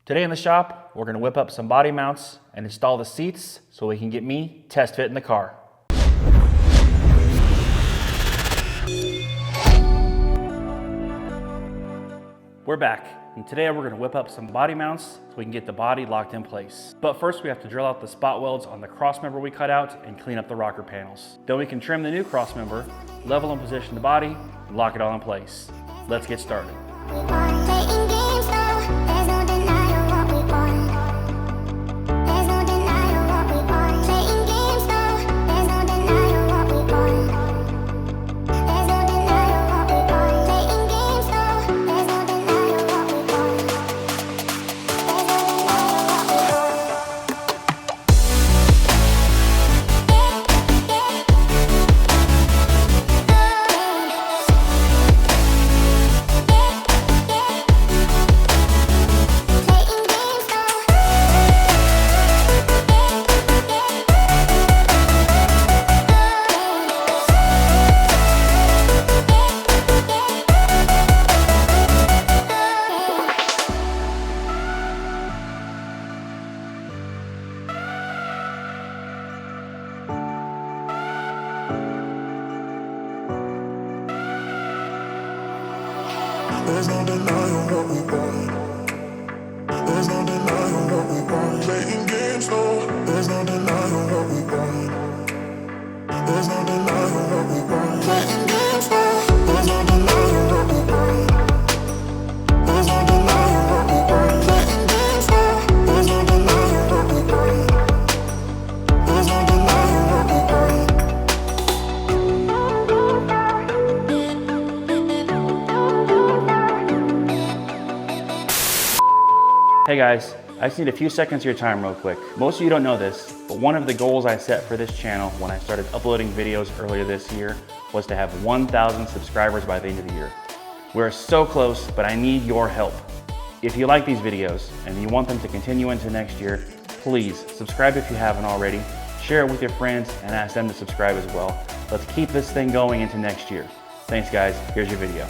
Today in the shop, we're going to whip up some body mounts and install the seats so we can get me test fit in the car. We're back, and today we're going to whip up some body mounts so we can get the body locked in place. But first we have to drill out the spot welds on the crossmember we cut out and clean up the rocker panels. Then we can trim the new crossmember, level and position the body, and lock it all in place. Let's get started. There's no denying what we want. There's no denying what we want. Playing games, no. There's no denying what we want. There's no denying what we want. Playing games, no. There's no denying what we want. There's no denying what we want. Playing games, no. There's no denying what we want. There's no denying what we want. Hey guys, I just need a few seconds of your time real quick. Most of you don't know this, but one of the goals I set for this channel when I started uploading videos earlier this year was to have 1,000 subscribers by the end of the year. We're so close, but I need your help. If you like these videos and you want them to continue into next year, please subscribe if you haven't already, share it with your friends, and ask them to subscribe as well. Let's keep this thing going into next year. Thanks guys, here's your video.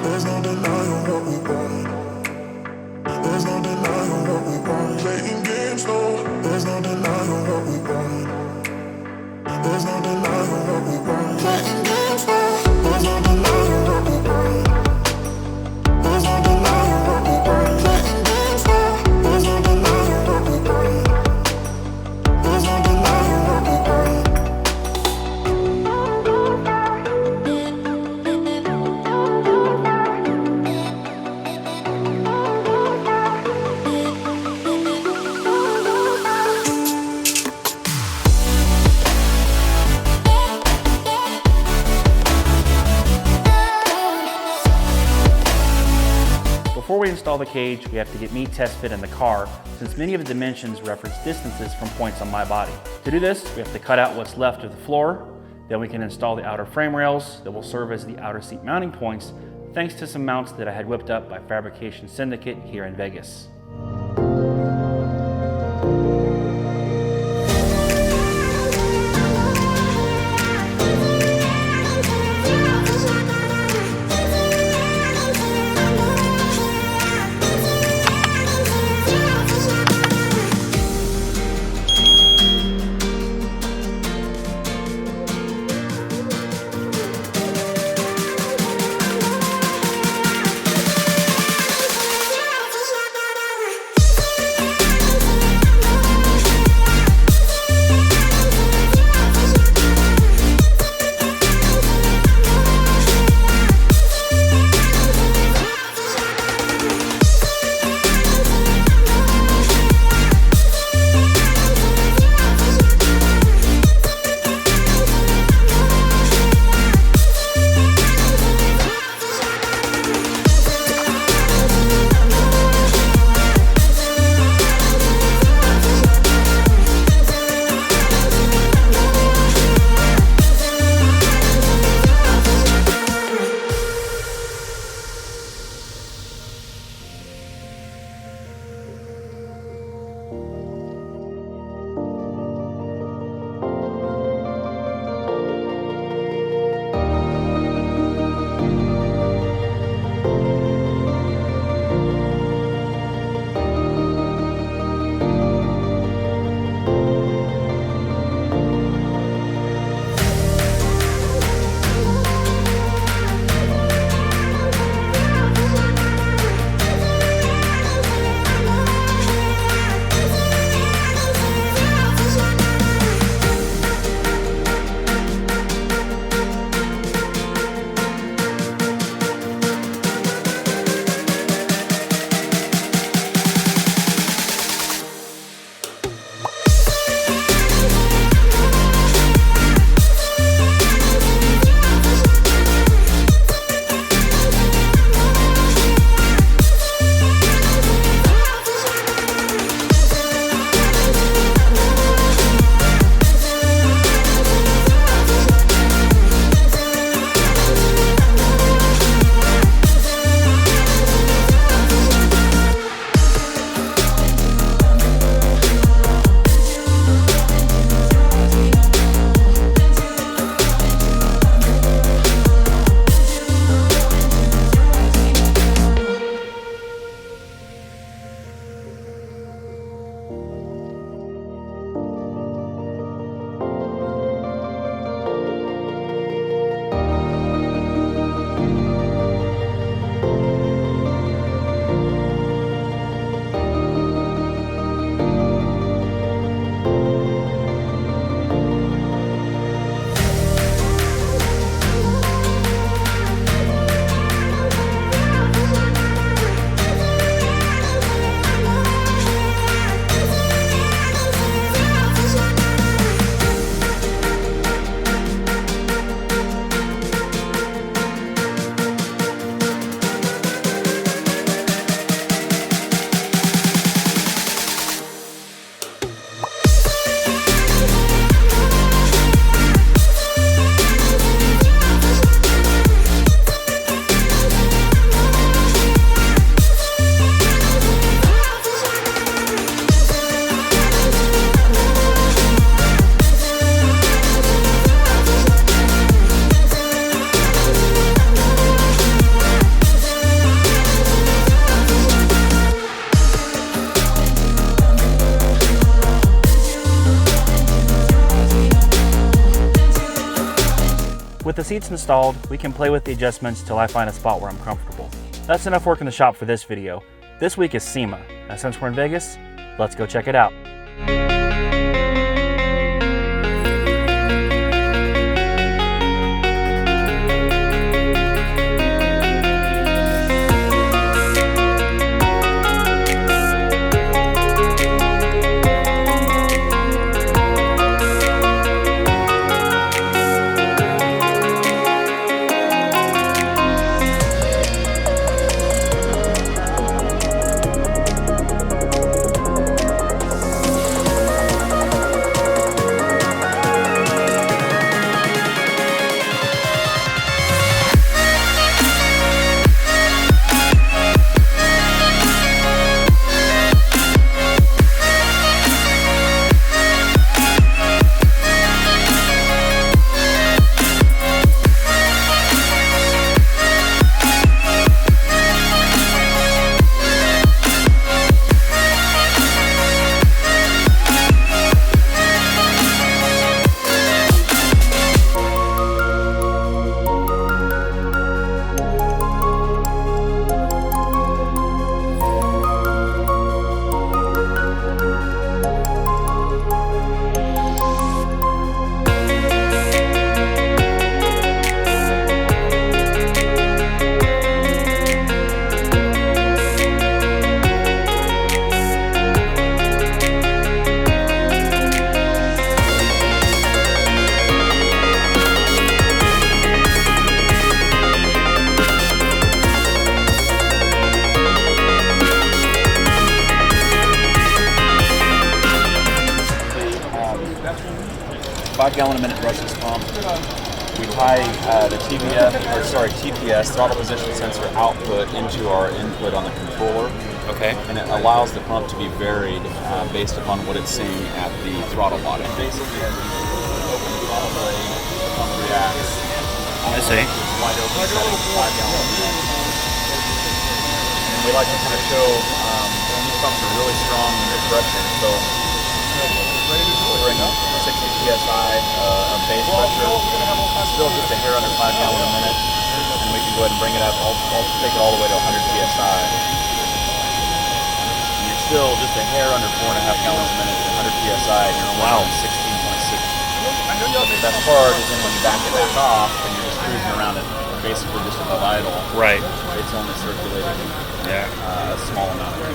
There's no denying what we want. There's no denying what we want. Playing games, no. There's no denying what we want. There's no denying what we want. Playing games, no. There's no denying what we want. There's no denying what we want. Playing games, no. There's no denying what we want. There's no denying what we want. Before we install the cage, we have to get me test fit in the car, since many of the dimensions reference distances from points on my body. To do this, we have to cut out what's left of the floor, then we can install the outer frame rails that will serve as the outer seat mounting points, thanks to some mounts that I had whipped up by Fabrication Syndicate here in Vegas. with the seats installed, we can play with the adjustments till I find a spot where I'm comfortable. That's enough work in the shop for this video. This week is SEMA, and since we're in Vegas, let's go check it out. Gallon a minute brushless pump. We tie the TPS, throttle position sensor output, into our input on the controller. Okay. And it allows the pump to be varied based upon what it's seeing at the throttle body. Basically, as you open the throttle blade, the pump reacts. I see. It's wide open, setting 5 gallon a minute. And we like to kind of show these pumps are really strong in their pressure. So delivering 60 psi of base pressure, still just a hair under 5 gallon a minute, and we can go ahead and bring it up, I'll take it all the way to 100 psi. And you're still just a hair under 4.5 gallons a minute at 100 psi, and you're only on 16.6. The best part is then when you back it back off, and you're just cruising around it, basically just above idle. Right. It's only circulating a small amount of fuel.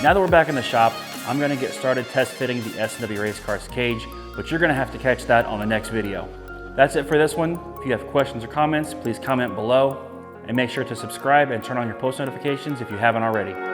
Now that we're back in the shop, I'm gonna get started test fitting the S&W Race Cars cage, but you're gonna have to catch that on the next video. That's it for this one. If you have questions or comments, please comment below, and make sure to subscribe and turn on your post notifications if you haven't already.